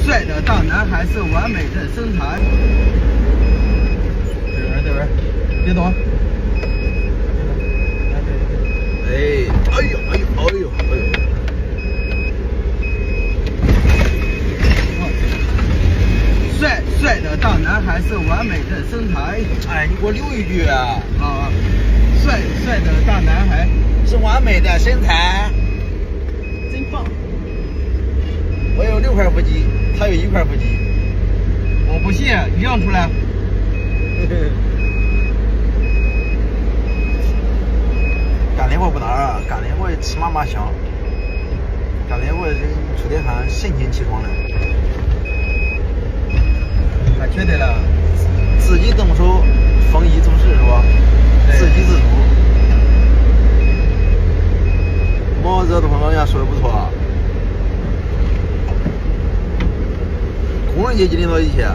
帅的大男孩是完美的身材。这边，别动。哎呦！帅的大男孩是完美的身材。哎，你给我留一句啊！啊，帅的大男孩是完美的身材。真棒！我有6块腹肌，他有1块腹肌。我不信，亮出来。干点活不难啊，干点活吃嘛嘛香，干点活出点汗，神清气爽的。那绝对了。自己动手，丰衣足食是吧？自给自足。毛泽东老爷说的不错啊。工人阶级领导一切。